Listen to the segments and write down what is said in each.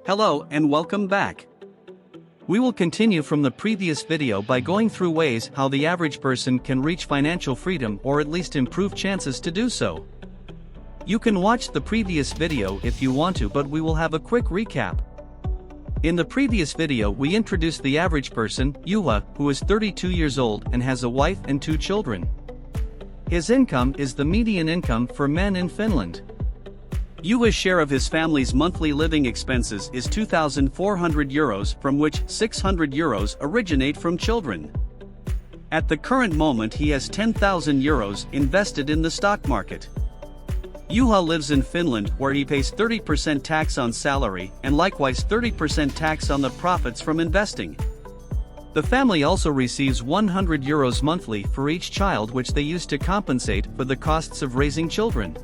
Hello and welcome back. We will continue from the previous video by going through ways how the average person can reach financial freedom or at least improve chances to do so. You can watch the previous video if you want to, but we will have a quick recap. In the previous video we introduced the average person, Juha, who is 32 years old and has a wife and 2 children. His income is the median income for men in Finland. Juha's share of his family's monthly living expenses is €2,400, from which €600 originate from children. At the current moment he has €10,000 invested in the stock market. Juha lives in Finland, where he pays 30% tax on salary and likewise 30% tax on the profits from investing. The family also receives €100 monthly for each child, which they use to compensate for the costs of raising children.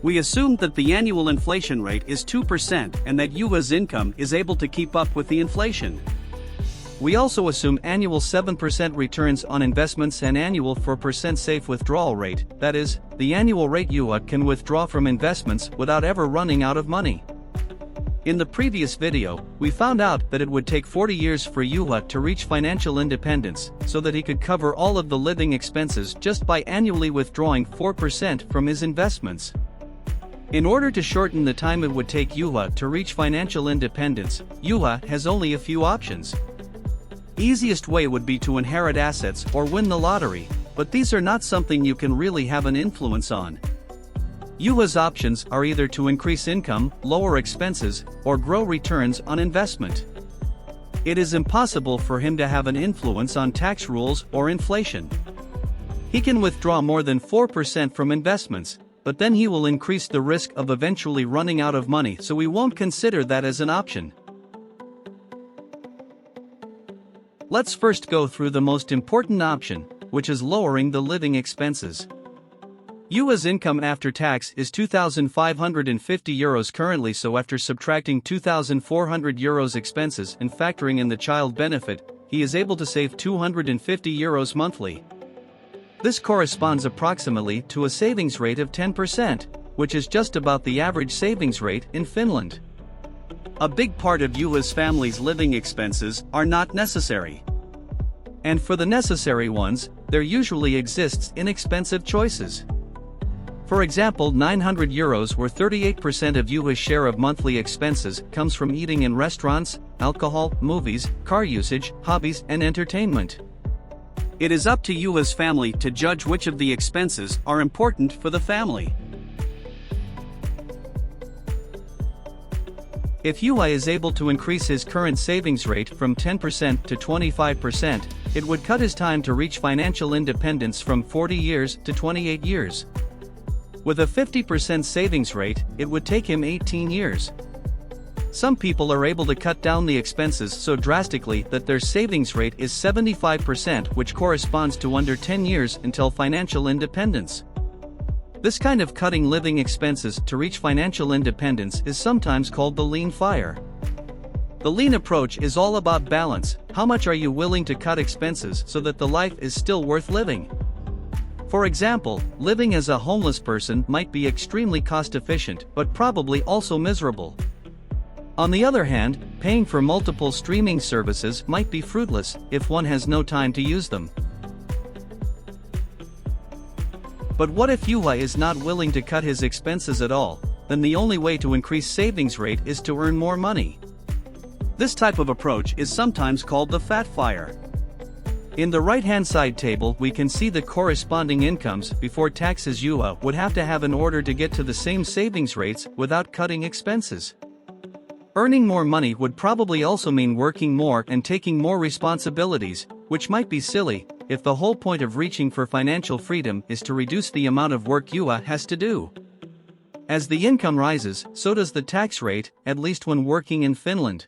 We assumed that the annual inflation rate is 2% and that Juha's income is able to keep up with the inflation. We also assume annual 7% returns on investments and annual 4% safe withdrawal rate, that is, the annual rate Juha can withdraw from investments without ever running out of money. In the previous video, we found out that it would take 40 years for Juha to reach financial independence, so that he could cover all of the living expenses just by annually withdrawing 4% from his investments. In order to shorten the time it would take Juha to reach financial independence, Juha has only a few options. Easiest way would be to inherit assets or win the lottery, but these are not something you can really have an influence on. Juha's options are either to increase income, lower expenses, or grow returns on investment. It is impossible for him to have an influence on tax rules or inflation. He can withdraw more than 4% from investments, but then he will increase the risk of eventually running out of money, so we won't consider that as an option. Let's first go through the most important option, which is lowering the living expenses. Juha's income after tax is €2,550 currently, so after subtracting €2,400 expenses and factoring in the child benefit, he is able to save €250 monthly. This corresponds approximately to a savings rate of 10%, which is just about the average savings rate in Finland. A big part of Juha's family's living expenses are not necessary. And for the necessary ones, there usually exists inexpensive choices. For example, €900, where 38% of Juha's share of monthly expenses comes from eating in restaurants, alcohol, movies, car usage, hobbies, and entertainment. It is up to Juha's family to judge which of the expenses are important for the family. If Juha is able to increase his current savings rate from 10% to 25%, it would cut his time to reach financial independence from 40 years to 28 years. With a 50% savings rate, it would take him 18 years. Some people are able to cut down the expenses so drastically that their savings rate is 75%, which corresponds to under 10 years until financial independence. This kind of cutting living expenses to reach financial independence is sometimes called the lean FIRE. The lean approach is all about balance. How much are you willing to cut expenses so that the life is still worth living? For example, living as a homeless person might be extremely cost efficient, but probably also miserable. On the other hand, paying for multiple streaming services might be fruitless if one has no time to use them. But what if Juha is not willing to cut his expenses at all? Then the only way to increase savings rate is to earn more money. This type of approach is sometimes called the fat FIRE. In the right-hand side table we can see the corresponding incomes before taxes Juha would have to have in order to get to the same savings rates without cutting expenses. Earning more money would probably also mean working more and taking more responsibilities, which might be silly, if the whole point of reaching for financial freedom is to reduce the amount of work Juha has to do. As the income rises, so does the tax rate, at least when working in Finland.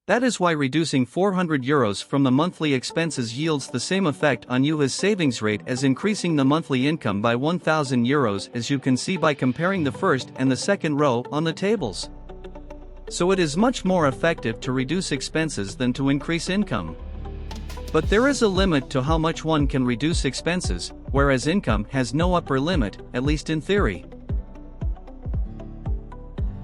That is why reducing €400 from the monthly expenses yields the same effect on Juha's savings rate as increasing the monthly income by €1,000, as you can see by comparing the first and the second row on the tables. So it is much more effective to reduce expenses than to increase income. But there is a limit to how much one can reduce expenses, whereas income has no upper limit, at least in theory.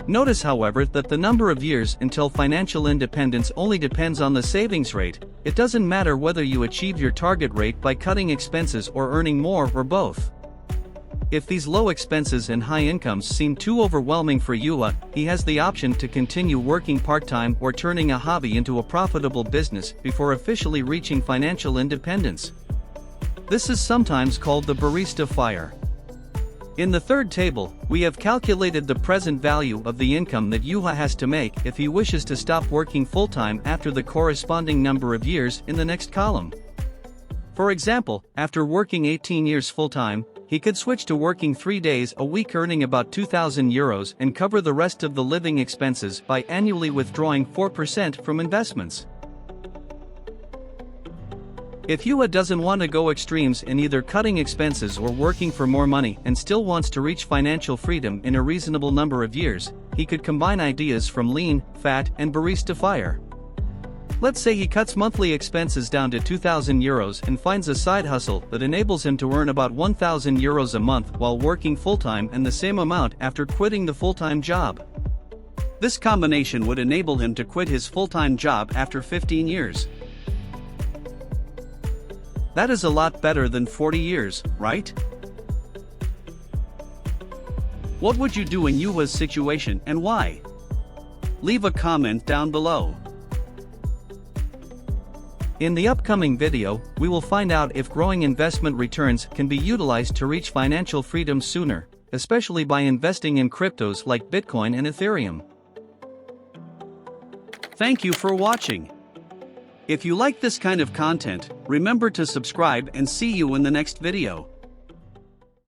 Notice, however, that the number of years until financial independence only depends on the savings rate. It doesn't matter whether you achieve your target rate by cutting expenses or earning more or both. If these low expenses and high incomes seem too overwhelming for Juha, he has the option to continue working part-time or turning a hobby into a profitable business before officially reaching financial independence. This is sometimes called the Barista FIRE. In the third table, we have calculated the present value of the income that Juha has to make if he wishes to stop working full-time after the corresponding number of years in the next column. For example, after working 18 years full-time, he could switch to working 3 days a week, earning about 2,000 euros and cover the rest of the living expenses by annually withdrawing 4% from investments. If Juha doesn't want to go extremes in either cutting expenses or working for more money and still wants to reach financial freedom in a reasonable number of years, he could combine ideas from Lean, Fat, and Barista FIRE. Let's say he cuts monthly expenses down to 2,000 euros and finds a side hustle that enables him to earn about 1,000 euros a month while working full-time and the same amount after quitting the full-time job. This combination would enable him to quit his full-time job after 15 years. That is a lot better than 40 years, right? What would you do in Juha's situation and why? Leave a comment down below. In the upcoming video, we will find out if growing investment returns can be utilized to reach financial freedom sooner, especially by investing in cryptos like Bitcoin and Ethereum. Thank you for watching. If you like this kind of content, remember to subscribe and see you in the next video.